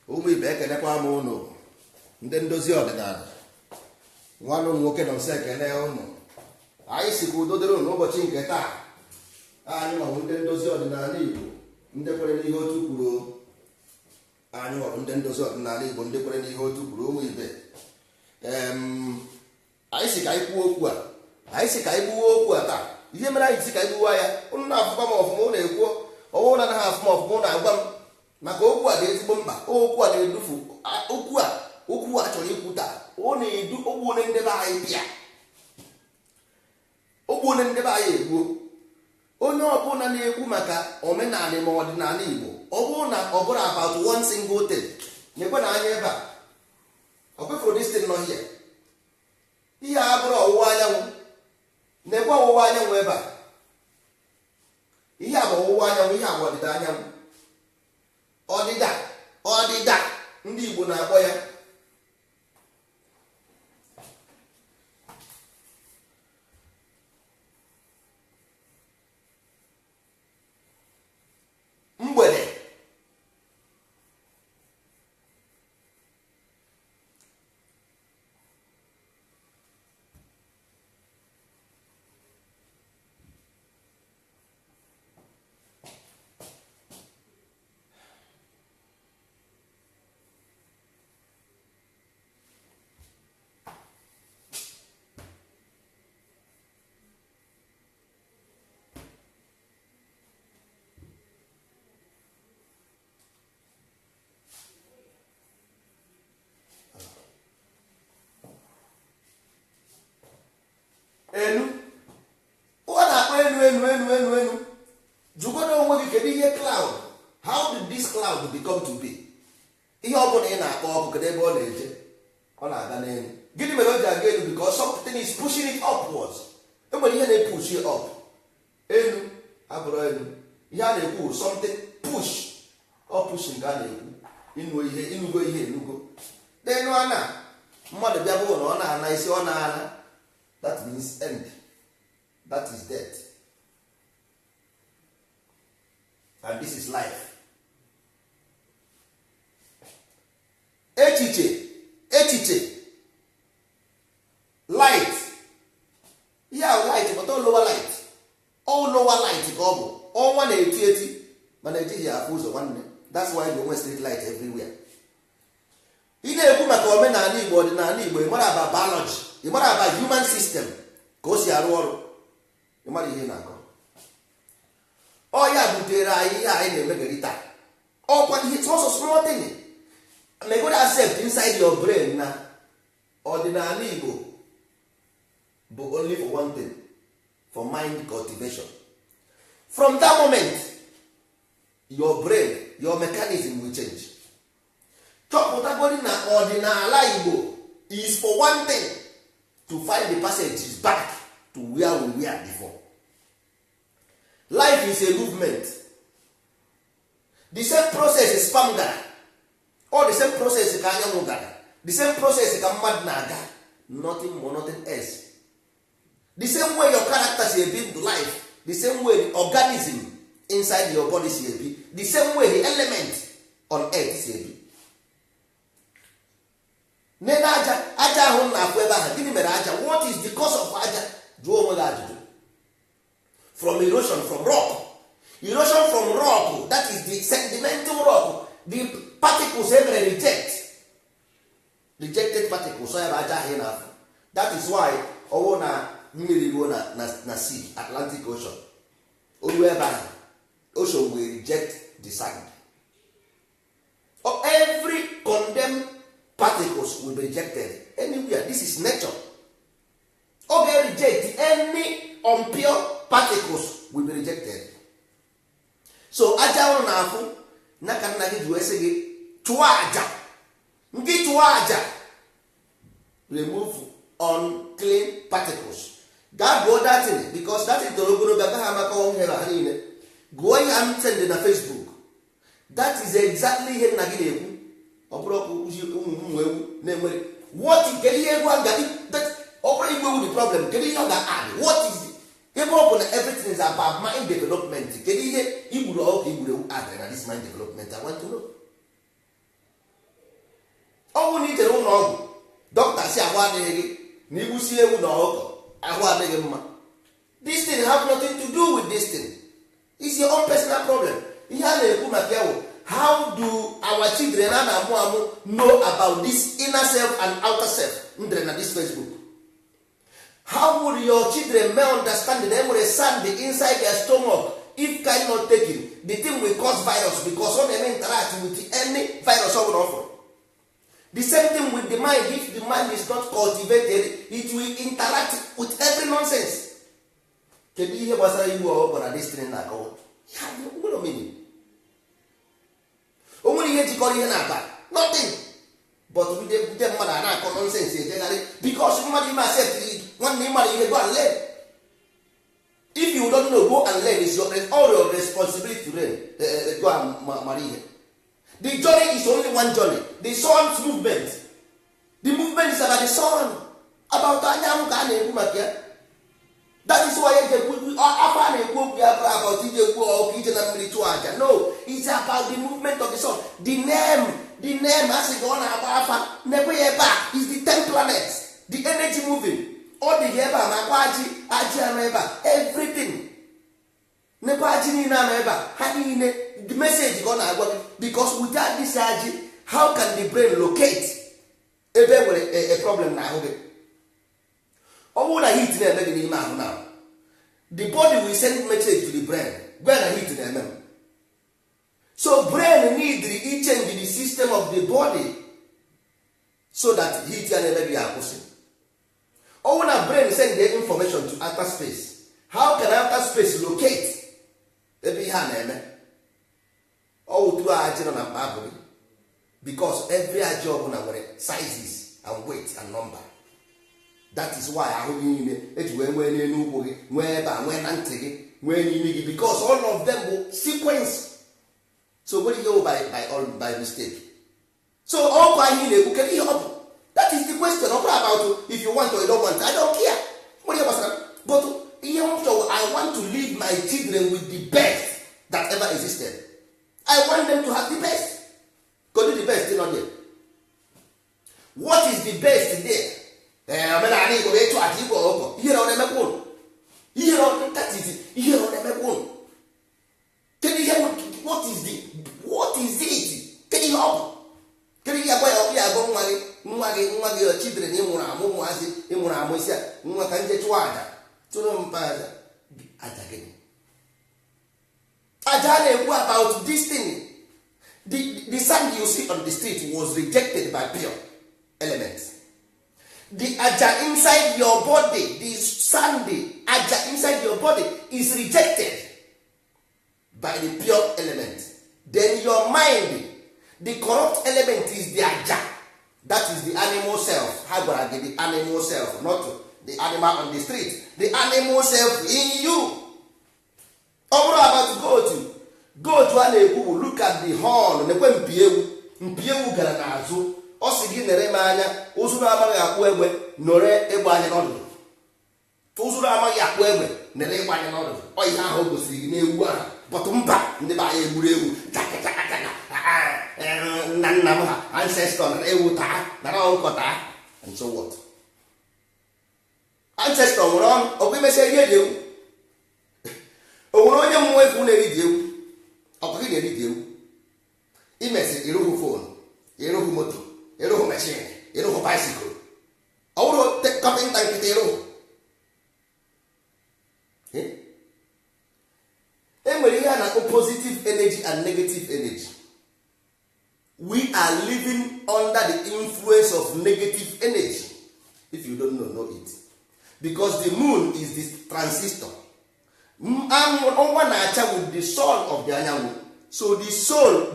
ụmụ ibe ekenekwa m ụnụ ndị ndozi ọdịnala nwanne ụmụ nwoke nọ nso ekene ụnụ. Anyị si ka udo dịrị ụnụ ụbọchị nke taa. Anyị nwabụ ndị ndozi ọdịnala Igbo ndị kwere n'ihe otu kwuru. Anyị nwabụ ndị ndozi ọdịnala Igbo ndị kwere n'ihe otu kwuru ụmụ ibe. Anyị si ka anyị kwuo okwu a, anyị si ka anyị gbuwe okwu a taa. Ihe mere anyị si ka anyị gbuwa ya, ụnụ na-afụkwa m ọfụma, ụnụ na-ekwuo ọnwụ na anaghị afụma ọfụma, ụnụ na-agwa m maka okwu a dị ezigbo mkpa. Okwu a na-edufu okwu a chọrọ ikwu taa. Ọ na-edu ogbune ndebe anyị bịa, ogbune ndebe anyị egbuo. Onye ọbụla na-ekwu maka omenala ma ọdịnala Igbo, ọ bụrụ na ọ bụrụ about one single thing, nyekwe na anya ebe a ọkwefụrụ destin nọ hie. Ihe a bụrụ ọwụwa anyanwụ, na-ekwe ọwụwa anyanwụ ebe a. Ihe a bụ ọwụwa anyanwụ, ihe a bụ ọdịda anyanwụ. Ọdịda ndị Igbo na-akpọ ya. Mgbede enu, ọ na-akpọ enu. Jụgodo onwe gị, kedu ihe cloud, how did this cloud become to be? Ihe ọ bụla ị na-akpọ ọkụ, kedu ebe ọ na-eje? Ọ na-aga n'elu. Gịnị mere o ji aga elu? Because something is pushing it upwards. Enwere ihe na-epush it up. Elu abụrụ elu. Ihe a na-ekwu something push, ọ push nke a na-ekwu inugo ihe enugo. N'enu ana mmadụ bịa bụ na ọ na-ana isi, ọ na-ana, that means end, that is death, and this is life. Echiche light, yeah, light, but all lower light ka ọ bụ. Ọnwa na-eti mana ejighị afụ ụzọ nwanne. That's why we want street light everywhere. Ị na-ekwu maka omenala Igbo, ọdịnala Igbo, ị mara about biology, ị mara about human system ka o si arụ ọrụ, ị mara ihe na-akọ. Ọ ya butere anyị ihe anyị na-emegari taa. Ọkwa ihe sọsọ small thing megod accept inside your brain na ọdịnala Igbo bụ only for one thing, for mind cultivation. From that moment your brain, your mechanism will change. Chọpụtagodi na ọdịnala Igbo is for one thing, to find the passage back to where we were before. Life is a movement. The same process is spam gara, or the same process ka anyanwụ gara, the same process ka mmadụ na-aga, nothing more, nothing else. The same way your character si ebi to life, the same way the organism inside your body si ebi, the same way the element on earth si ebi. Nene aja ahụ na-afụ ebe ahụ, gịnị mere aja? What is the cause of aja? Jụọ onwe gị ajụjụ. From erosion, from rock, that is the sedimental rock, the particles emere rejected particles, so ya bụ aja ahụ na-afụ. That is why ọwụ na mmiri ruo na sea, Atlantic Ocean, olu ebe ahụ, ocean will reject the sand. Every condemned particles will be rejected anywhere. This is nature. Okay, reject any impure particles will be rejected. So aja ọrụ na-afụ n'aka nna gị ji wee sị gị chụọ aja. Nke chụọ aja, remove unclean particles. Gaa gụọ datin, because datin toro ogologo agaghị amaka ọnwụ ha niile. Gụọ ihe m send na Facebook. That is exactly ihe nna gị na-ekwu. Ọ bụrụ ọkụ uzi ụmụ ewu na-enwere what kedu ihe egwu aga ọ bụrụ igwe ewu the problem, kedu ihe ọ ga-add? What is ebe ọ bụ na everything is about mind development, kedu ihe igburu ọkụ igburu ewu add na this mind development? I want to know. ọnwụ na ijere ụlọ ọgwụ dọkịta si ahụ adịghị gị na igbusi ewu na ọkụkọ ahụ adịghị mma. This thing have nothing to do with this thing. It's your own personal problem. Ihe a na-ekwu maka ya wụ how do our children a na-amụ amụ know about this inner self and outer self ndere na this Facebook? How would your children may understand that there is sand inside their stomach if kind not taken? The thing will cause virus because when they interact with any virus or offer. The same thing with the mind. If the mind is not cultivated, it will interact with every nonsense. Kedu ihe gbasara igbu ọkụkọ na destiny na akọwa? Ya nwere omeni. O nwere ihe jikọrọ ihe na-aba. Nothing. But we dey mmadụ a na-akọ nonsense ejegharị because mmadụ ime accept nwanne ịmara ihe go and learn. If you don't know, go and learn. It's all your responsibility to learn. Go and mara ihe. The journey is only one journey. The sun's movement. The movement is about the sun. About anyanwụ ka a na-ekwu maka ya. That is why afọ a na-ekwu okwu ya bụrụ about ije ekwu ọkụ ije na mmiri chụọ aja. No, it's about the movement of the sun. The name a sị ka ọ na-agba afa na-ekwe ya ebe a is the 10 planets. The energy moving. Ọ dị ebe a makwa ajị ama ebe a. Everything. Nekwa ajị niile ama ebe a. Ha niile the message ka ọ na-agwa gị because without this ajị how can the brain locate ebe nwere a problem na ahụ gị? Ọ bụrụ na heat na-eme gị n'ime ahụ na the body will send message to the brain gwa na heat na-eme m. So brain need to change the system of the body so that heat ya na-eme gị akwụsị. Ọ bụrụ na brain send the information to outer space, how can outer space locate ebe ihe a na-eme? Otu ajị nọ na mkpa abụghị because every ajị ọbụla nwere sizes and weight and number. That is why ahụ gị niile eji wee nwee n'elu ụkwụ gị nwee ebe a nwee na ntị gị nwee n'ime gị because all of them bụ sequence. So what do you by mistake? So ọkụ anyị na-ekwu kedu ihe ọ bụ? That is the question. Ọ bụrụ about if you want or you don't want. I don't care. What do you want? But ihe m chọrọ, I want to leave my children with the best that ever existed. I want them to have the best. Go do the best not there. What is the best there? Omenala Igbo etu aja igbo ọkọ ihe na ọ na-emekwa ụnụ ihe na ọ ntatiti ihe na ọ na-emekwa ụnụ kedu ihe what is it kedu ihe ọ bụ kedu ihe agwa ya ọkụ ya agwa nwa gị chidren ịmụrụ amụ ụmụazị ịmụrụ amụ isi a nwa ka nje chụọ aja tụrụ mpa aja gịnị aja na-ekwu about this thing. The sand you see on the street was rejected by pure elements. The aja inside your body, the sandy aja inside your body is rejected by the pure element. Then your mind, the corrupt element is the aja. That is the animal self. How about the animal self, not the animal on the street. The animal self in you. All about goat a na-ekwu bụ look at the horn. Na-ekwe mpi ewu gara n'azụ. Ọ sị gị nere m anya ụzụrụ amaghị akpụ egbe nọrọ egbe anya n'ọdụdụ. Ụzụrụ amaghị akpụ egbe nere egbe anya n'ọdụdụ. Ọ ihe ahụ o gosiri gị n'ewu ahụ bọtụ mba ndị be anyị egburu ewu nna nna m ha ancestor nara ewu taa nara ọkụkọ taa and so what? Ancestor nwere ọnụ ọkụ imesịa ihe dị ewu. O nwere onye mmụọ efu na-eri dị ewu ọkụ gị na-eri dị ewu imesị ịrụhụ fonu ịrụhụ moto ịrụhụ mechin ịrụhụ baisikụl ọ bụrụ kapịnta nkịta ịrụhụ. E nwere ihe a na-akpọ positive energy and negative energy. We are living under the influence of negative energy. If you don't know it. Because the moon is the transistor. Ọnwa na-acha with the soul of the anyanwụ. So the soul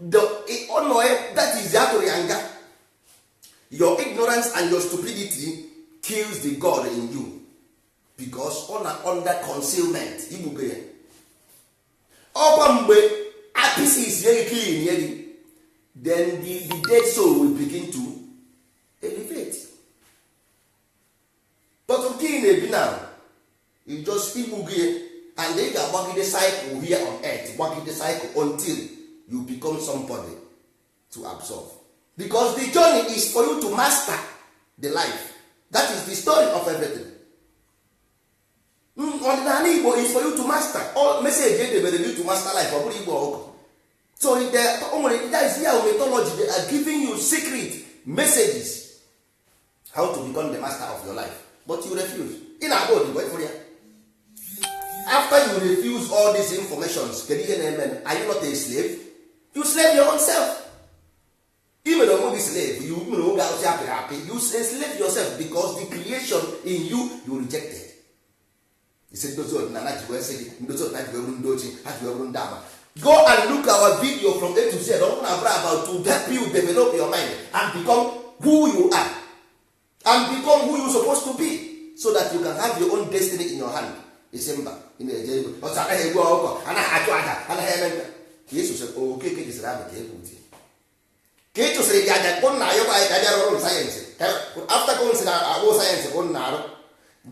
that is Yatorianga. Your ignorance and your stupidity kills the God in you. Because under concealment. Ọkwa mgbe apịsị isi ya clean ya gị, then the dead soul will begin to elevate. But nke ị na-ebi now, you just igbu gị and ị ga-agbagide cycle here on earth, gbagide cycle until you become somebody to absorb. because the journey is for you to master the life. That is the story of everything. Ọdịnala Igbo is for you to master. All message edebere you to master life. Ọ bụrụ Igbo ọgụ. So that is here mythology. They are giving you secret messages how to become the master of your life. But you refuse. In our body, wait for you. After you refuse all these informations, are you not a slave? You slave your own self. Even though you be slave, you enslave yourself because the creation in you rejected. He said, go and look our video from A to Z about to help you develop your mind and become who you are and become who you're supposed to be, so that you can have your own destiny in your hand. December in the Jesus said, oh, okay, is rabbit. Keto say that science. After going to our science on now,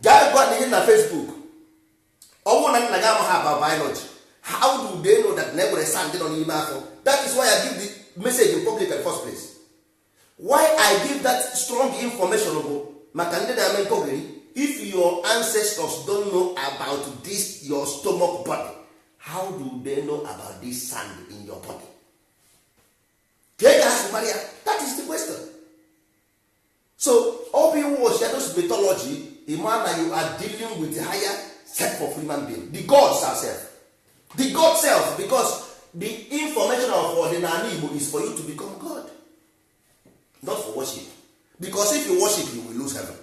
God got in Facebook. Oh, and about biology. How do they know that never sand on email? That is why I give the message in public in the first place. Why I give that strong information if your ancestors don't know about this your stomach body, how do they know about this sand in your body? That is the question. So Obi-Wan shadows mythology, Imana, you are dealing with the higher self of human being, the God self. The God self, because the information of ordinary Igbo is for you to become God, not for worship. Because if you worship, you will lose heaven.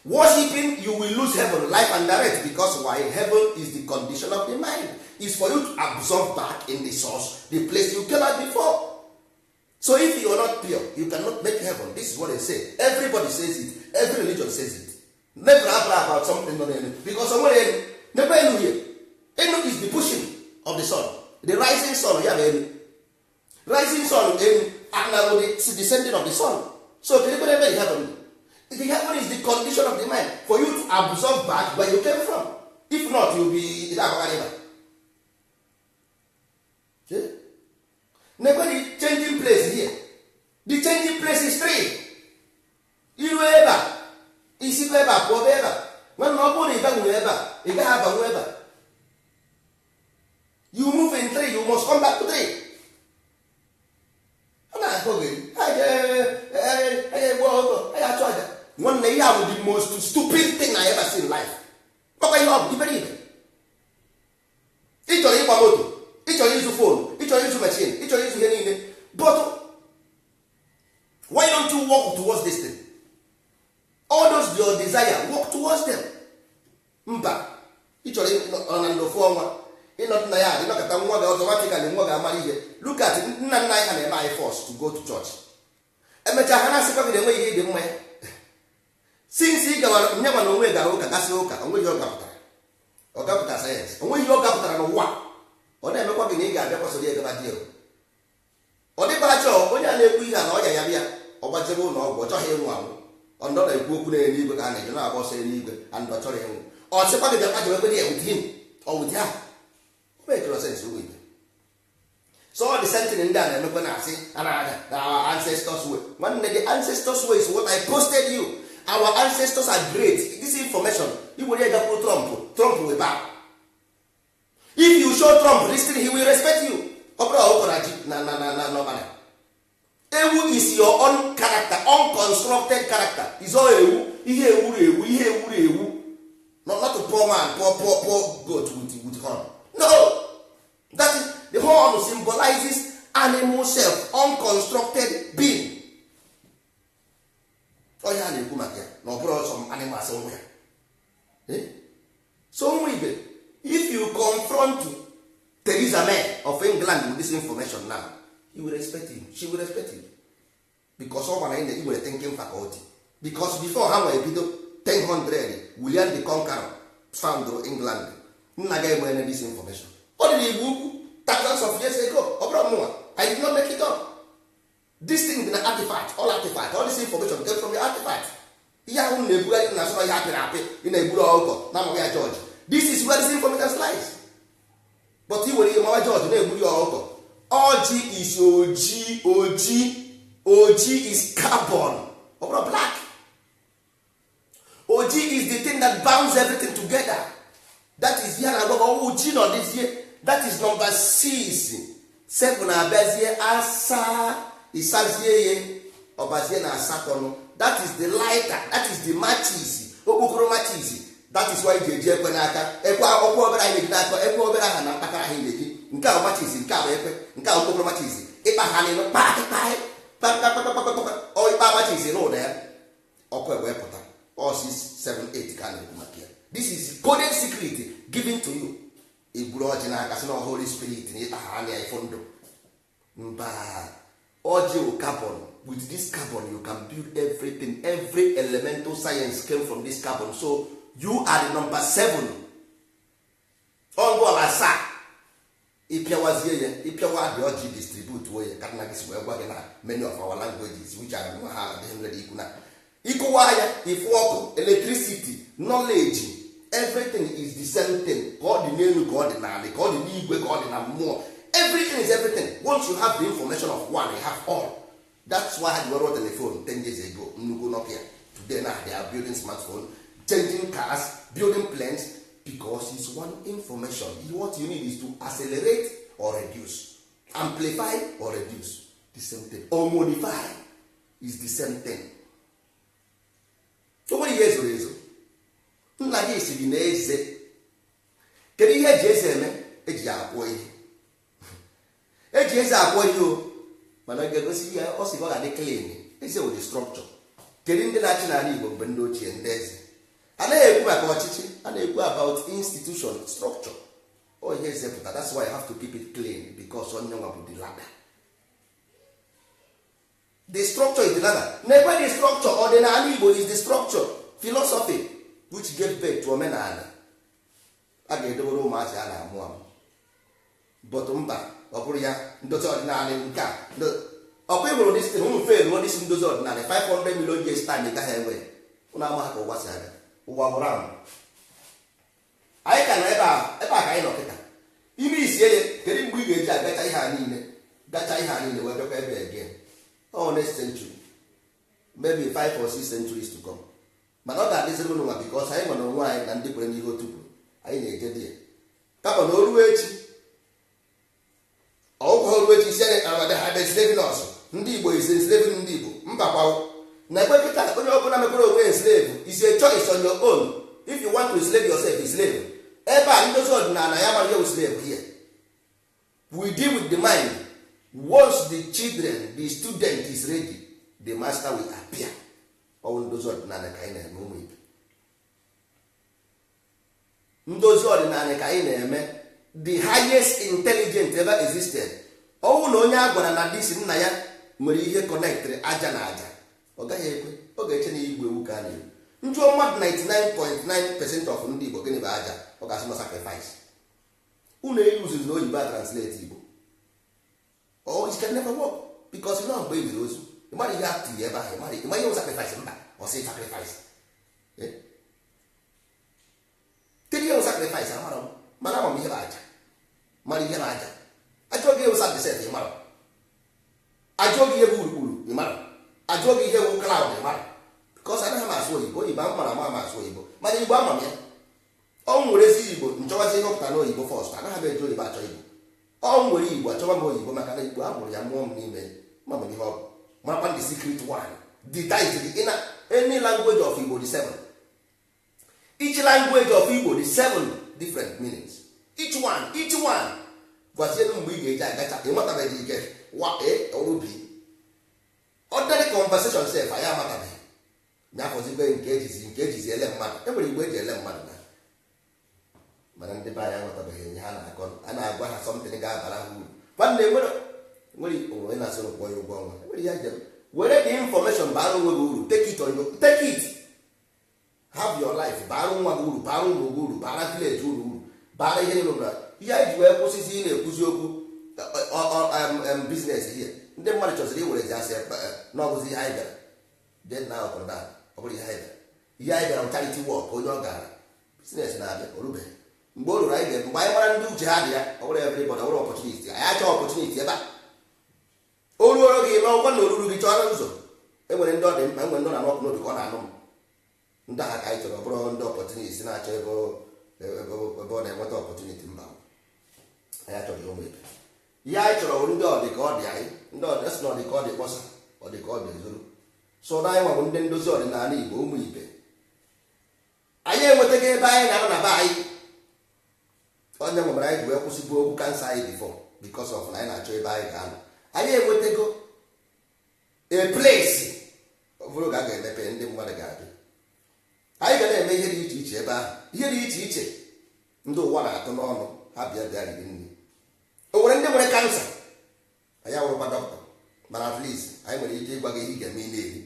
Worshipping, you will lose heaven, life and direct. Because why? Heaven is the condition of the mind. It's for you to absorb back in the source, the place you came out before. So if you are not pure, you cannot make heaven. This is what they say. Everybody says it. Every religion says it. Never apply about something not any. Because somewhere never end here. Enoch is the pushing of the sun. The rising sun, rising sun and the descending of the sun. So can you never heaven? The heaven is the condition of the mind for you to absorb back where you came from. If not, you'll be okay? Never the changing place here. The changing place is three. You ever. Is it ever? Forever. When nobody ever. You move in three, you must come back to three. One day I will be the most stupid thing I ever seen in life. What you believe? Each of you motor, each of you phone, each of you machine, each of you anything. But why don't you walk towards this thing? All those your desire, walk towards them. Each of you on the former. Not automatically look at it. None can buy force to go to church. Since he got never know where Garoka, and where your capital or capital science, and where your capital and what, or never come in Ega, that was a deal. Or the Bacho, when you are not Yavia, or Bajabo, or what I hear one, or not a book and you know about saying and not or somebody that I with him or with her. Make no sense to it. So all the sentiment done and our ancestors' way. One day the ancestors' way is what I posted you. Our ancestors are great. This information, you will either put Trump will bow. If you show Trump listening, he will respect you. Ewu is your own character, unconstructed character. It's all ewu. Not a poor man, poor goat with horn. No, that is the horn symbolizes animal self, unconstructed being. Oh yeah, no brought some animals somewhere. So if you confront Theresa May of England with this information now, he will respect him. She will respect him because someone in the thinking faculty. Because before how I did 1000, William the Conqueror found England. This information. What did he do thousands of years ago? I did not make it up. This thing is an artifact, all this information came from the artifact. This is where this information lies. But he will George, OG is OG. Oji is carbon, or black. Oji is the thing that bounds everything together. That is here. Oji not this year. That is number 6. 7 abazie asa isazie obazie na asatọ. That is the lighter. That is the matches. Okpokoro matches. That is why jeje ekwe n'aka. Ekwe okwu obere anyị dị n'aka. Ekwe obere aha na mpakara anyị na-eji. Nke a matches, nke a bụ ekwe, nke a okpokoro matches. Ịkpa ha n'elu ọ ịkpa matches n'ụda ya. Ọkụ egbe pụta. All 6, 7, 8 ka na-ekwu maka ya. This is coded secret given to you. Iburu ọjị n'aka sị na Holy Spirit na ịkpa ha anya ifo ndụ. Mba. Ọjị carbon. With this carbon you can build everything. Every elemental science came from this carbon. So you are the number 7. Ọgụ asaa. Ịpịawazie ya, ịpịawa the ọjị distribute wo ya ka na gị si wee gwa gị na many of our languages which are nwa ha adịghị nwere ikwu na ịkụwa ya ifu ọkụ, electricity, knowledge, everything is the same thing. Ka ọ dị n'elu, ka ọ dị n'ala, ka ọ dị n'igwe, ka ọ dị na mmụọ. Everything is everything. Once you have the information of one, you have all. That's why I wrote on the phone 10 years ago. Nnukwu Nokia. Today now they are building smartphone, changing cars, building planes, because it's one information. What you need is to accelerate or reduce, amplify or reduce. The same thing. Or modify is the same thing. So what is ezo? Nna gị si gị na-eze. Kedu ihe eji eze eme? Eji akwọ ihe. Eji eze akwọ ihe o. Mana ga-egosi ihe ọ sị ọ ga-adị clean. Eze wụ the structure. Kedu ndị na-achị n'ala Igbo mgbe ndị ochie ndị eze? A na-ekwu maka ọchịchị, a na-ekwu about institution, structure. Oh, yes, that's why I have to keep it clean, because onye nwa bụ the ladder. The structure is the ladder. Never the structure. Ordinary Igbo is the structure. Philosophy, which gave birth to omenala. A ga-edobere ụmụazị a na-amụ amụ. But mba, ọ bụrụ ya ndozi ọdịnala nke a. Ọkwa ịhụrụ dis thing, ụmụ fe ruo dis ndozi ọdịnala 500 million years time ị gaghị enwe. Ụnụ ama ha ka ụwa si aga. Ụwa bụrụ ahụ. Anyị ka nọ ebe a ka anyị nọ kịta. Ime isi ya, kedu mgbe ị ga-eji agacha ihe a niile, gacha ihe a niile wee bịakwa ebe again. Oh, next century, maybe 5 or 6 centuries to come. Mana ọ ga-adịziri ụnụ nwa because anyị nwere onwe anyị na ndị kwere n'ihe otu kwuru. Anyị na-eje di ya. Kapa na oruo echi, ọgwụkwa oruo echi isi anyị ha enslaving us. Ndị Igbo is enslaving ndị Igbo. Mbakwa na ekwe kịta onye ọbụla mekwere onwe enslave is a choice on your own. If you want to enslave yourself, enslave. Ebe a ndozi ọdịnala ya mara ya slave here. We deal with the mind. Once the children, the student is ready, the master will appear. Ọ ndozi ọdịnala ka anyị na-eme ụmụ ibe. Ndozi ọdịnala ka anyị na-eme. The highest intelligent ever existed. Ọnwụ na onye a gwara na disi nna ya nwere ihe connectịrị aja na aja, ọ gaghị ekwe. Ọ ga-eche na igwe ewu ka a na-ewu. Njụọ mmadụ 99.9% of ndị Igbo gịnị bụ aja? Ọ ga-asị na sacrifice. Unu eyuziri na oyibo a translate Igbo. Oh, it can never work because you know mgbe ebiri ozu ịmara ihe atụ ya ebe ahụ ịma ihe sacrifice mba ọ sị sacrifice kedu ihe sacrifice amara m mana ama m ihe bụ aja mara ihe na aja ajụọ gị ihe sacrifice ịmara ajụọ gị ihe bụ urukwuru ịmara ajụọ gị ihe bụ cloud ịmara because anaghị m asụ oyibo oyibo a mara ama asụ oyibo mana Igbo ama m ya ọ nwere ezi Igbo nchọwazi ihe ọpụta n'oyibo first anaghị m eji oyibo achọ Igbo ọ nwere Igbo achọba m oyibo maka na Igbo a mụrụ ya mmụọ m n'ime mama ihe ọ bụ marakwa the secret one the title in any language of Igbo the 7 each language of Igbo the 7 different meanings each one gwazie mgbe ị ga-eji agacha ịmatabeghị ike ọrụ bi ordinary conversation sef anyị amatabeghị nyafọzibe nke ejizi ele mmadụ enwere Igbo eji ele mmadụ na mana ndị be anyị amatabeghị ihe ha na-akọ a na-agwa ha something ga-abara ha uru nwanne nwere onwe na-asị ụkwụ ya ụgwọ ọnwa nwere ya jem were the information bara onwe gị uru take it have your life bara nwa gị uru bara ụmụ gị uru bara village uru bara ihe niile ụra ihe anyị ji wee kwụsịzi ị na-ekwuzi okwu business ihe ndị mmadụ chọziri iwerezi asị n'ọbụzi ihe anyị bịara den na ọkọrọda ọ bụrụ ihe anyị bịara ihe anyị bịara charity work onye ọ gara business na-abịa orubeghị mgbe o ruru anyị ga mgbe anyị mara ndị uche ha dị ya ọ bụrụ everybody ọ bụrụ opportunity anyị achọ opportunity ebe a o ruoro gị ma ọgwa na oruru gị chọrọ ụzọ. Enwere ndị ọ dị mkpa, enwere ndị na anọpụ n'obi ka ọ na-anụ m. Ndị agha ka anyị chọrọ bụrụ ndị ọpọtuniti na-achọ ebe ọ na-enweta ọpọtuniti mba. Anyị achọghị ụmụ ebe. Ihe anyị chọrọ bụ ndị ọdị ka ọ dị anyị, ndị ọdị sị na ọdị ka ọ dị kpọsa, ọdị ka ọ dị ezoro. So na anyị nwa bụ ndị ndozi ọdịnala Igbo, ụmụ ibe. Anyị enwetaghị ebe anyị na-anọ na be anyị. Onye nwere anyị ji wee kwụsịgbu okwu kansa anyị before because of na anyị na-achọ ebe anyị ga-anọ. Anyị enwetago a place ọ bụrụ ga a ga-emepe ndị mmadụ ga-adị. Anyị ga na-eme ihe dị iche iche ebe ahụ, ihe dị iche iche ndị ụwa na-atụ n'ọnụ ha bịa riri nri. O nwere ndị nwere kansa, anyị awụrụkwa dọkịta, mana at least anyị nwere ike ịgwa gị ihe ị ga-eme na-eri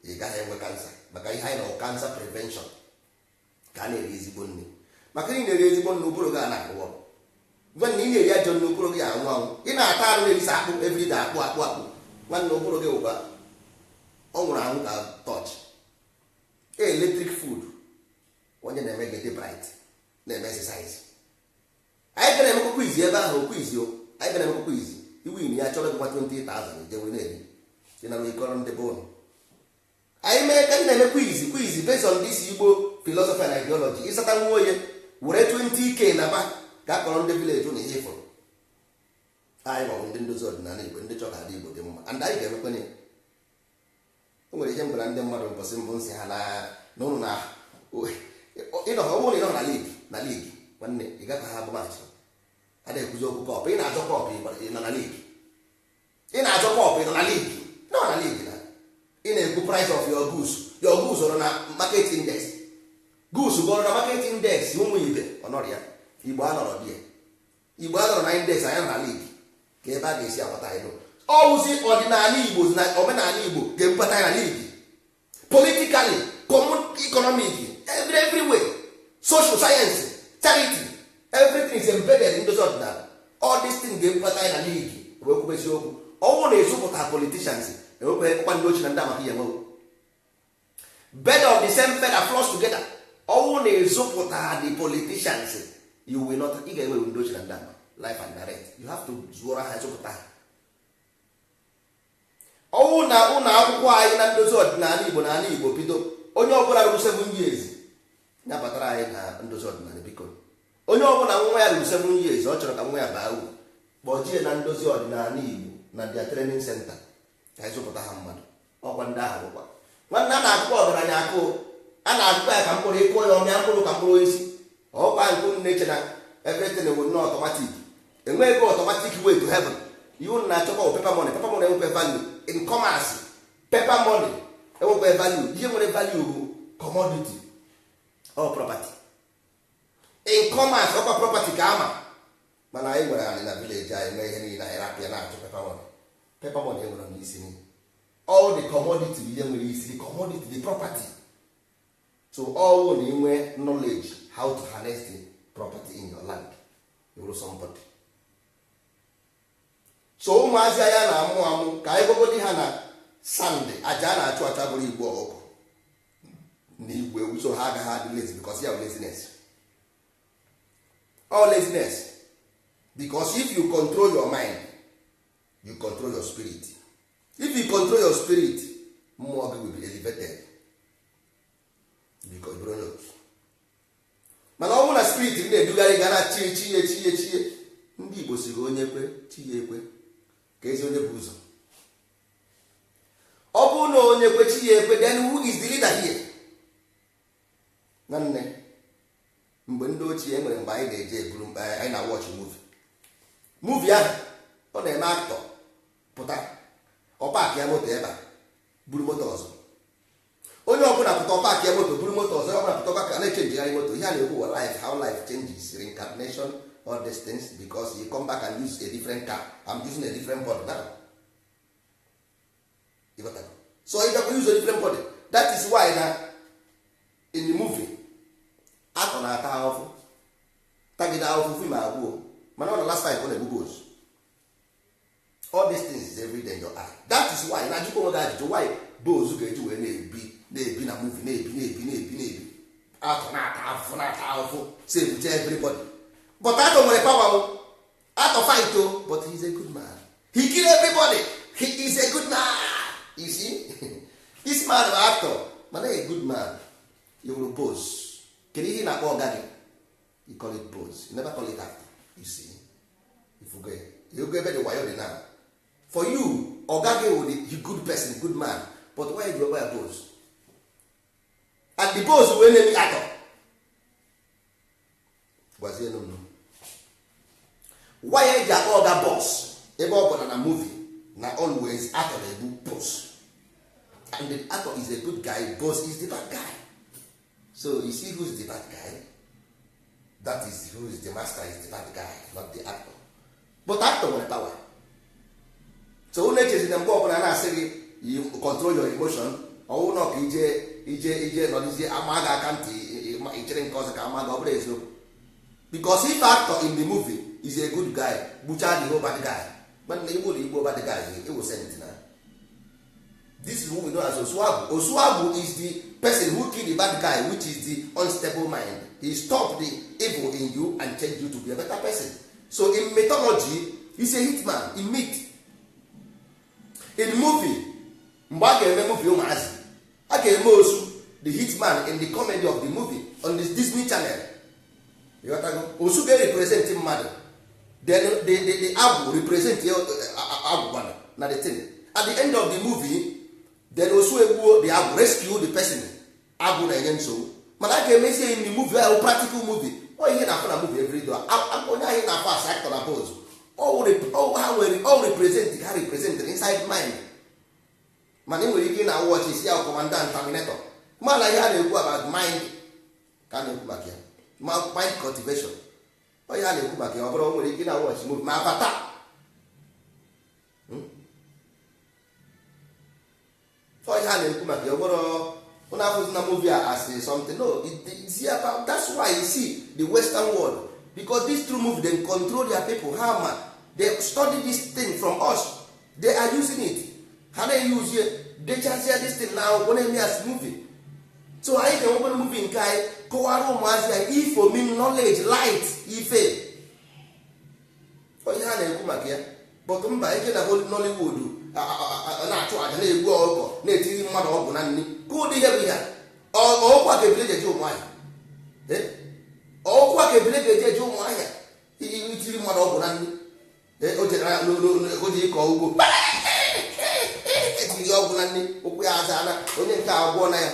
ị gaghị enwe kansa, maka ihe anyị nọ kansa prevention ka a na-eri ezigbo nri. Maka ị na-eri ezigbo nri ụbụrụ gị a na-arụ ọrụ. Gwa na ị na-eri ajọ nri ụbụrụ gị anwụ anwụ. Ị na-ata arụ na-erisi akpụ everyday akpụ akpụ akpụ, nwanne ụbụrụ gị ụba ọ nwụrụ anwụ ka touch. Electric food onye na-eme gị dị bright na-eme exercise. Anyị gara emekwa quiz ebe ahụ, quiz o anyị gara emekwa quiz iwin ya chọrọ gị gwa 20,000 ije na-eri ị na ịkọrọ ndị bụ ụlọ. Anyị mee ka na-eme quiz based on this Igbo philosophy and ideology. Ịsata nwa onye were 20k na ba ga-akọrọ ndị village na ihe ịfụrụ. Anyị bụ ndị ndozi ọdịnala Igbo, ndị chọrọ adị Igbo dị mma, and anyị ga-emekwenye. O nwere ihe m gwara ndị mmadụ mbọsị mbụ nsị ha n'ụlọ na ịnọ na ligi nwanne ị gaghị ha bụ maachị a na-ekwuzi okwu kọpụ. Ị na-azọ kọpụ ị nọ na ligi, ị na-azọ kọpụ ị nọ na ligi, nọ na ligi na ị na-ekwu price of your goods nọ na market index. Goods gọrọ na market index ụmụ ibe ọ nọrọ ya. Igbo anọrọ dị ya, Igbo anọrọ na index anya na ligi ka ebe a ga-esi agbata anyị ọwụzi ọdịnala Igbo na omenala Igbo ga-ebubata ya na ligi. Politically, economic, everywhere, social science, charity, everything is embedded in those ọdịnala. All these things ga-ebubata ya na ligi wee kwubesi okwu. Ọnwụ na-ezupụta politicians ewekwa ndị ochie na ndị amaka ihe nwewo. Bed of the same feather flows together. Ọnwụ na-ezupụta the politicians, you will not, ị ga-enwe ndị ochie na ndị ama life and direct. You have to zụọrọ ha ezupụta ha. Ọnwụ na ụlọ akwụkwọ anyị na ndozi ọdịnala Igbo na ala Igbo bido onye ọbụla ruru 7 years ya batara anyị na ndozi ọdịnala. Biko onye ọbụla nwa ya ruru 7 years ọ chọrọ ka nwa ya baa uru, kpọjie na ndozi ọdịnala Igbo na dia training center ka anyị zụpụta ha mmadụ. Ọkwa ndị ahụ bụkwa nwanne a na-akụkọ ọgaranya akụ, a na-akụkọ ya ka mkpụrụ ịkụọ ya ọmịa mkpụrụ ka mkpụrụ isi. Ọkwa nke unu na-eche na everything will not automatic. Enweghị automatic way to heaven. Iwu na-achọkwa paper money enwekwe value in commerce. Paper money enwekwe value. Ihe nwere value bụ commodity or property. In commerce ọkwa property ka ama, mana anyị nwere anyị na village anyị mee ihe niile anyị rapịa na-achọ paper money. Paper money enwere n'isi niile. All the commodity bụ ihe nwere isi, the commodity, the property. So all na inwe knowledge how to harness the property in your land, you will somebody. So ụmụazị anya na-amụ amụ ka anyị gwagodi ha na sand aja a na-achụ acha bụrụ Igbo ọkụ na Igbo ewu. So ha agaghị adị lazy because ya laziness. All laziness. Because if you control your mind, you control your spirit. If you control your spirit, mmụọ gị will be elevated. Because you don't. Mana ọ bụ na spirit gị na-edugharị ga na chie ndị Igbo siri onye kwe chi ya ekwe ka ezi onye bụ ụzọ. Ọ bụrụ na onye kwe chi ya ekwe, then who is the leader here? Nwanne mgbe ndị ochie nwere mgbe anyị ga-eje eburu anyị na watch movie ahụ ọ na-eme aktọ pụta ọ paakị ya moto ebe a buru moto ọzọ. Onye ọbụla pụta ọ paakị ya moto buru moto ọzọ. Ọbụla pụta ọkwa ka na-echenjigharị moto. Ihe a na-ekwu wa life, how life changes, reincarnation, all these things, because you come back and use a different car. I'm using a different body now. You got that? So if you use a different body, that is why na in the movie akọ na-ata ahụhụ tagide ahụhụ fim abụọ, mana ọ na last time ọ na-egbu goes. All these things is every day in your eye. That is why na jikọ nwoge ajụjụ why bozu ga-eji wee na-ebi na movie na-ebi akọ na-ata ahụhụ save everybody. But Ato nwere power. Ato fight o, but he's a good man. He kill everybody. he is a good man. You see, this man bụ actor mana a good man. You will pose. Kedu ihe na-akpọ ọga gị? You call it pose. You never call it actor. You see, you go ebe the wayo dị now. For you, ọga gị will be a good person, good man. But why you wear pose? And the pose wey name actor. Gwazie no. Why eji akpọ ọga boss? Ebe ọ bụ na movie na always actor na-ebu pose. And the actor is a good guy, boss is the bad guy. So you see who's the bad guy? That is who is the master, is the bad guy, not the actor. But actor nwere power. So unu echezi na mgbe ọbụla na-asị gị you control your emotion, ọwụ na ka ije nọdịzie ama gị aka ntị ichere nke ọzọ ka ama gị ọ bụrụ eziokwu. Because if actor in the movie is a good guy, bụcha the whole bad guy, but na igbo bad guy, it will send it now. This is who we know as Osuagu. Osuagu is the person who killed the bad guy, which is the unstable mind. He stopped the evil in you and changed you to be a better person. So in mythology, he's a hitman. In myth, in movie, mgbe a ga-eme movie ụmụazị, a ga-eme Osu the hitman in the comedy of the movie on this Disney Channel. Osu ga-represent mmadụ, then the Agu represent Agu na the thing. At the end of the movie, then Osu egbuo the Agu, rescue the person Agu na-enye nsogbu. Mana a ga-emesi in the movie a practical movie. Ọ ihe na-afụ na movie every day. Onye ahụ na-afụ as actor na pose. All represent ha represent inside mind. Mana ị nwere ike na watch isi ya Commandant Terminator. Mana ihe a na-ekwu about mind ka a na-ekwu maka ya. Mind cultivation. Ọ ihe a na-ekwu maka ya ọ bụrụ nwere ike na watch movie ma Avatar. Ọ ihe a na-ekwu maka ya ọ bụrụ una put na movie as something. No, it's about, that's why you see the Western world, because these two movies they control their people. How man they study this thing from us, they are using it. How they use it, they just share this thing now when they as movie. So I can open movie in kai kowaro mazia if for me knowledge light ife. For ya na ekwu maka ya, but mba eke na Nollywood na-achụ aja na-egbu ọgọ na-etiri mmadụ ọgwụ na nri ka ụdị ihe bụ ihe ọkwa ka ebile ga-eje ụmụahịa ọkwa ka ebile ga-eje ụmụahịa itiri mmadụ ọgwụ na nri o ji ịkọ ugbo etiri ọgwụ na nri ụkwụ ya aza na onye nke agwọ na ya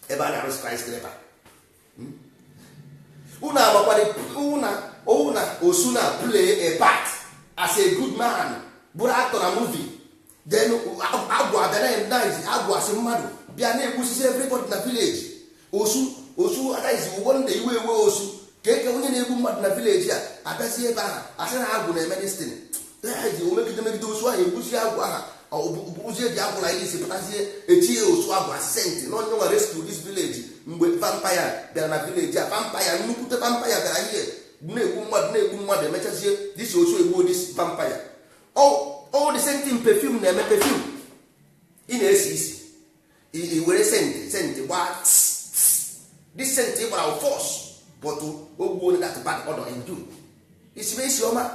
ebe a na-arụ skyscraper. Unu agbakwana una Osu na play a part as a good man, bụrụ actor na movie, then agwụ abịa na nice agwụ asị mmadụ bịa na-egbusisi everybody na village. Osu adaghịzi ụgbọ ndị iwe Osu ka eke onye na-egbu mmadụ na village a abịazi ebe ahụ asị na agwụ na-eme destin ji omegide Osu ahụ egbusi agwụ ahụ bụzie ji agwụ na isi pụtazie echi Osu agwụ asenti na onye nwa rescue this village. Mgbe vampire bịara na village a, vampire nnukwute vampire bịara ihe na-egbu mmadụ emechazie this Osu egbuo this vampire. All the same thing perfume na-eme perfume ị na-esi isi i were senti gbaa this senti gbara force but ogbuo that bad odor in you isibe isi ọma.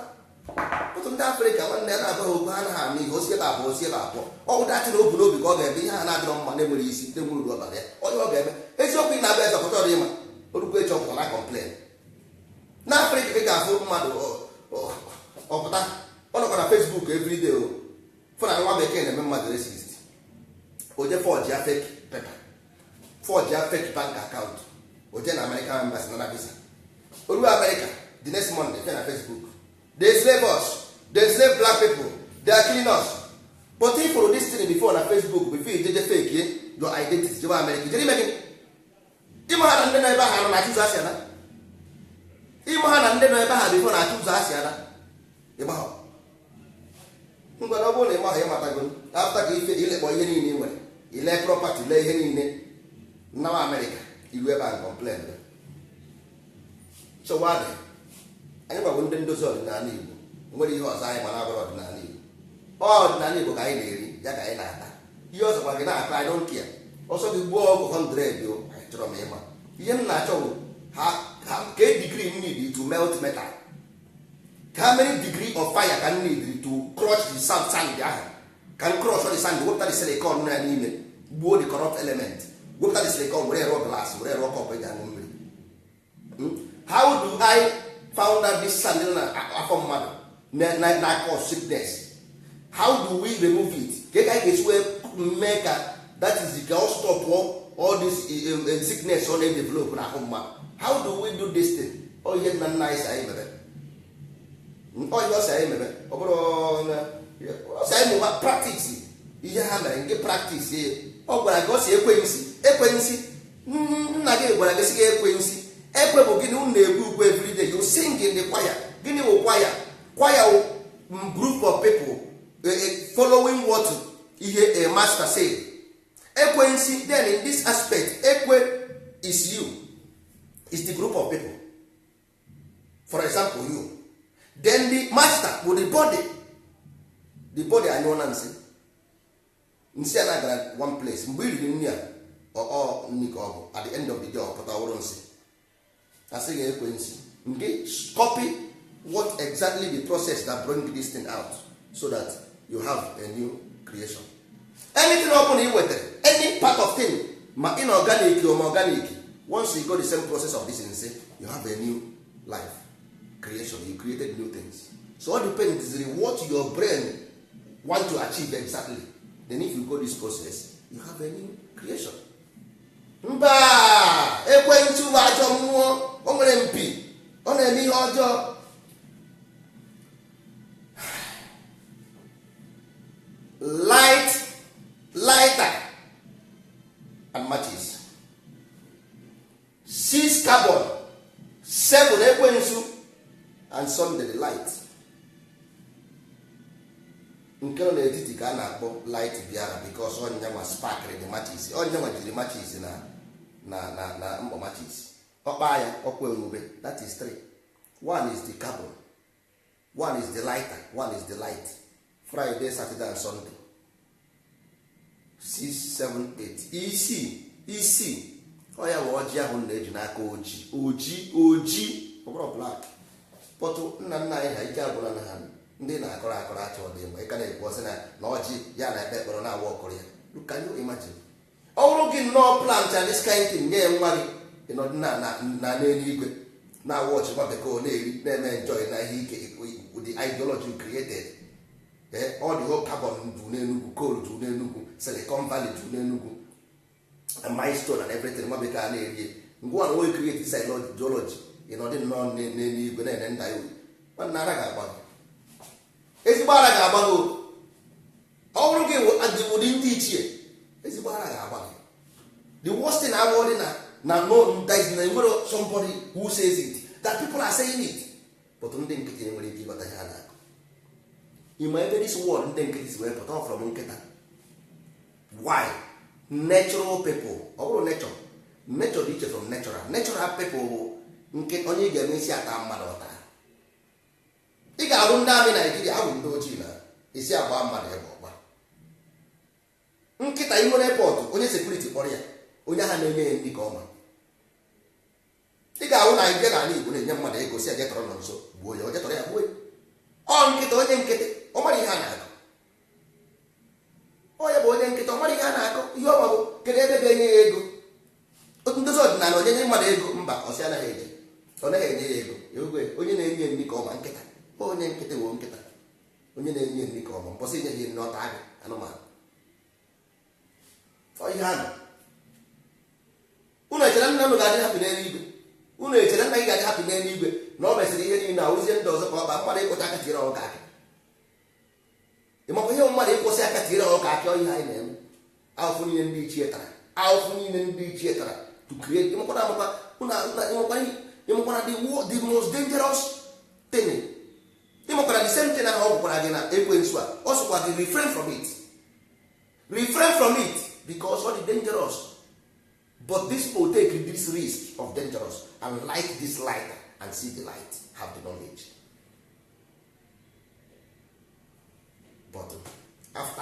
Ọtụtụ ndị Afrịka nwanne ya na-agbaghị ogbe ha naghị ama ihe osi ebe abụọ osi ebe abụọ ọ datị na obu n'obi ka ọ ga-ebe ihe ha na-adịrọ mma na-enwere isi ndị nwere uru ọbara ya onye ọ ga-eme eziokwu ị na-abịa ezọpụta ọrụ ịma orukwu echi ọpụta na complain. Na Afrịka ị ga-afụ mmadụ ọpụta ọ nọkwa na Facebook everyday fụna nwa bekee na-eme mmadụ resist oje forge ya fake paper, forge ya fake bank account, oje na American embassy na visa oru America the next Monday na Facebook they slave us, they slave black people, they are killing us. But if for this thing before na Facebook before you jeje fake your identity jewa America jeri megin imo ha na ndị nọ ebe ha na choose Asia na imo ha na ndị nọ ebe ha before na choose Asia na ịgba ha ngwa na ọ bụrụ na ịma ha ịmatago afta ka ife ilekpọ ihe niile nwere ile property ile ihe niile na America iru ebe a complain. So why anyị gwa ndị ndozi ọdịnala Igbo nwere ihe ọzọ anyị mana abụrụ ọdịnala Igbo ọdịnala Igbo ka anyị na-eri ya ka anyị na-ata ihe ọzọ gwa gị na-akpa anyị don't care ọsọ gị gbuo ọgụ 100 o anyị chọrọ m ịma ihe m na-achọ bụ ka degree m need to melt metal, how many degree of fire can need to crush the sand ahụ can crush the sand, wepụta the silicon na n'ime, gbuo the corrupt element, wepụta the silicon were rụọ glass, were rụọ kọp eji aṅụ mmiri. How do I found out this sand na afọ mmadụ na cause sickness? How do we remove it? Ka anyị ga-esi wee mee ka that is the cause stop all this sickness ọ na-develop na ahụ mmadụ? How do we do this thing? Ọ ihe nna nna anyị si anyị mere, ọ ihe ọ si anyị mere, ọ bụrụ ọ si anyị mụba practice ihe ha mere nke practice ya. Ọ gwara gị ọ si ekwensi, nna gị gwara gị si gị ekwensi. Ekwe bụ gịnị? Unu na-egbu ukwe everyday, you sing in the choir. Gịnị wụ choir? Choir group of people following what ihe a master say. Ekwensi, then in this aspect, ekwe is you, is the group of people. For example, you. Then the master with the body anyụọ na nsị. Nsị a na-agara one place. Mgbe iriri nri a ọ nri ka ọ bụ, at the end of the day ọ pụta ọhụrụ nsị. Asị ga ekwensi. Nke copy what exactly the process that bring this thing out, so that you have a new creation. Anything ọbụla i wetara, any part of thing, ma inorganic or organic, once you go the same process of this insane, you have a new life creation. You created new things. So all depends on what your brain want to achieve exactly. Then if you go this process, you have a new creation. Mba ekwentị bụ ajọ mmụọ, o nwere mpi, ọ na-eme ihe ọjọọ. Lighter and matches, 6 carbon, 7 ekwensu, and Sunday the light. Nke nọ n'etiti ka a na-akpọ light bịara, because onye nwa sparkri the matches, onye nwa jiri matches na mkpọ matches, ọkpa ya ọkwa ewube. That is 3. One is the carbon, one is the lighter, one is the light. Friday, Saturday and Sunday, 6, 7, 8. isi ọ ya bụ ọjị ahụ na-eji n'aka oji ọ bụrụ black. Pọtụ nna anyị ha ike abụla na ha ndị na-akọrọ achọ ọ dị mgbe ị ka na-ekwu ọsị na ọjị ya na ekpe ekpere na-awa ọkụrụ ya. Can you imagine? Ọ bụrụ gị nnọọ plant and this kind thing nye nwa gị ịnọdụ na n'eluigwe na-awa ọchị nwa bekee na-eri na-eme enjoy na ihe ike with the ideology created. All the whole carbon du n'Enugu, coal du n'Enugu, Silicon Valley du n'Enugu, and milestone and everything nwa bekee na-eri ngwa na onye create this ideology ịnọdụ nnọọ n'eluigwe na-ene nda iwu. Nwanne ara ga-agba gị, ezigbo ara ga-agba gị. Ọ bụrụ gị adịwụdị ndị ichie, ezigbo ara ga-agba gị. The worst thing abụọ dị na no that na nwere somebody who says it, that people are saying it, but ndị nkịtị nwere ike ịghọta ha na-akụ. Ịma ebe this word ndị nkịtị si wee pụta from nkịta? Why? Natural people. Ọ bụrụ nature dị iche from natural people bụ nke onye ga-eme isi ata mmadụ ọta. Ị ga-ahụ ndị amị Naijiria ahụ ndị ojii na isi agba mmadụ ebe ọgba. Nkịta ime n'epọtụ, onye sekuriti kpọrọ ya, onye ha na-enye ya ndị ka ọma. Ị ga-ahụ na ije na ala Igbo na-enye mmadụ ego si ejetọrọ nọ nso gbuo ya, ojetọrọ ya gbuo ya. Ọ nkịta onye nkịtị ọ mara ihe a na-akọ. Onye bụ onye nkịta ọ mara ihe a na-akọ. Ihe ọma bụ kedu ebe ga-enye ya ego. Otu ndozi ọdịnala onye nye mmadụ ego mba ọsị anaghị eje, ọ naghị enye ya ego. Onye na-enye nri ka ọma nkịta, onye nkịtị bụ nkịta, onye na-enye nri ka ọma mbọsị nye ya nri ọta agụ anụmanụ. Ihe a nọ unu echere nna unu ga-adị hapụ n'eluigwe? Unu echere nna gị ga-adị hapụ n'eluigwe na ọ mesịrị ihe niile na ozie ndị ọzọ ka ọ ba mmadụ ịkwụcha aka tiere ọka akị? Ịmakwa ihe mmadụ ịkwụsị aka tiere ọka akị ihe anyị na-eme? Ahụfụ niile ndị ichie tara to create. Ịmakwana the most dangerous thing. Ịmakwara the same thing ahụ ọ gwara gị na ekwensu a, ọ sịkwa gị refrain from it because ọ dị dangerous. But these people take this risk of dangerous and light this light and see the light, have the knowledge. But after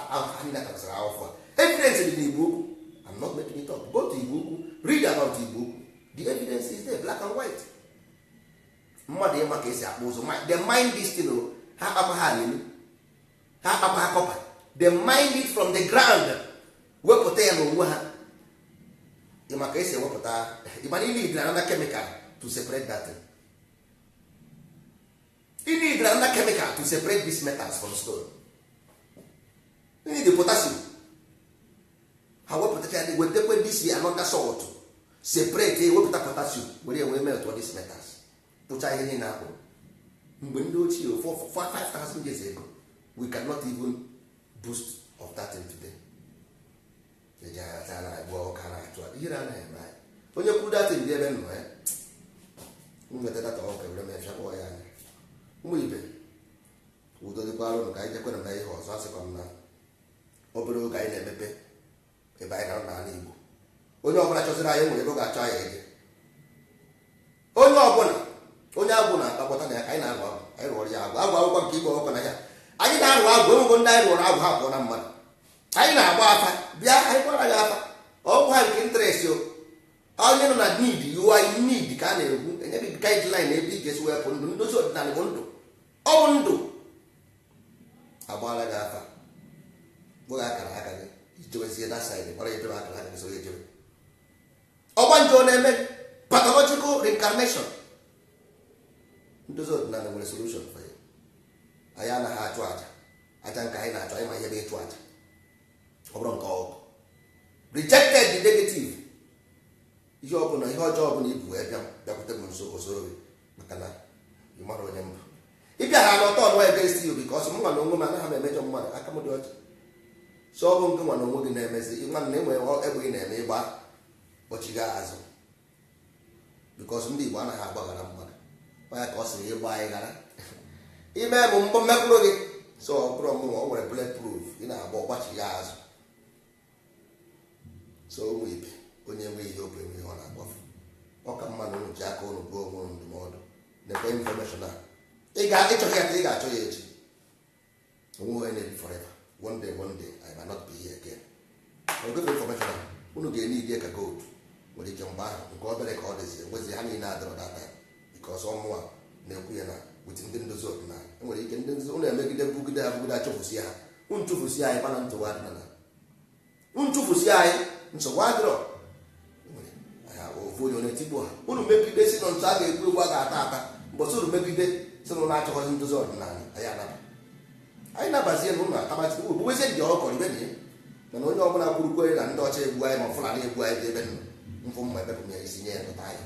evidence in the Igbo, I'm not making it up. Go to Igbo, read about Igbo. The evidence is there, black and white. Mmadụ ịma ka esi akpụ ụzọ, the mind this thing, ha akpapa ha alili, ha akpapa ha kọpa, they mine it from the ground wepụta ya n'onwe ha. Maka esi ewepụta ịma na need another chemical to separate that thing. You need another chemical to separate these metals from stone. You need the potassium. Ha wepụtacha ya wetekwe this another salt separate wepụta potassium were wee melt all these metals pụcha ihe niile akpụ. Mgbe ndị ochie for 5,000 years ago we cannot even boost of that thing today. Onye kwuru dat dị ebe nọ ya nweta data ọka were mee fịakpọ ya anya. Ụmụ ibe udo dịkwa arụ ka anyị jekwere na ihe ọzọ asịkwa m na obere oge anyị na-emepe ebe anyị na n'ala Igbo. Onye ọbụla chọziri anyị nwere ebe ọ ga-achọ anyị eje. Onye ọbụla onye agwụ na-akpakọta na ya ka anyị na-arụ agwụ anyị rụọrọ ya agwụ agwụ akwụkwọ nke Igbo ọkọ na ya anyị na-arụ agwụ enwego ndị anyị rụọrọ agwụ ha pụọ na mmadụ. Anyị na-agba afa bịa anyị gwara gị afa ọgwụ ha nke interest onye nọ na need UI need ka a na-egwu enye gị guideline ebe ị ga-esi wepụ ndụ ndozi ọdịnala bụ ndụ ọ bụ ndụ agbaala gị afa bụghị akara aka gị ijewezie that side gbara ejebe akara aka gị so ejebe ọgba njọ na-eme pathological reincarnation. Ndozi ọdịnala nwere solution for ya. Anyị anaghị achụ aja aja nke anyị na-achọ anyị ma ihe bụ ịchụ aja ọ bụrụ nke ọgụ rejected the negative. Ihe ọbụla ihe ọjọọ ọbụla ibu wee bịakwute m nso osoro gị maka na ị mara onye mbụ ịbịa ha n'ọtọ ọnụ against you because m nwa na onwe m anaghị m emejọ mmadụ aka m dị ọcha so ọ bụ nke nwa na onwe gị na-emezi nwa na enwere egbe ị na-eme ịgba kpọchiga azụ because ndị Igbo anaghị agbaghara mmadụ onye ka ọ sịrị ịgba anyị ghara ime bụ mbọ mmekpụrụ gị so ọ bụrụ ọmụnwa o nwere bullet proof ị na-agba ọgbachi ya azụ. So ụmụ ibe onye nwe ihe obi enwe ihe ọ na-agbafu ọ ka mma na unu ji aka unu gụọ onwe unu ndụmọdụ nekwe information a ịchọghị ya ka ị ga-achọ ya echi onwe onye na-ebi forever one day I might not be here again. Ogefe information a unu ga-enye ide ka gold nwere ike mgbe ahụ nke obere ka ọ dịzi enwezi ha niile adịrọ data because ọmụnwa na-ekwu ya na wit ndị ndozi ọdịnala enwere ike ndị ndozi unu emegide bugide achụfụsi ha unu chụfụsi anyị mana ntụwa adịnala unu chụfụsi anyị nsogbu adịrọ ofu onye na-etigbu ha unu megide si na ntụ a ga-egbu egbu a ga-ata ata mbọsị unu megide si na ụlọ achọghọzi ndozi ọdịnala anyị nabazie na ụlọ atabazi ogbubezie ndị ọkọrọ ibe na ya mana onye ọbụla kwurukwere na ndị ọcha egbu anyị ma Fulani egbu anyị dị ebe nfụ mma ebepụ ya isi nye ya nkụta anyị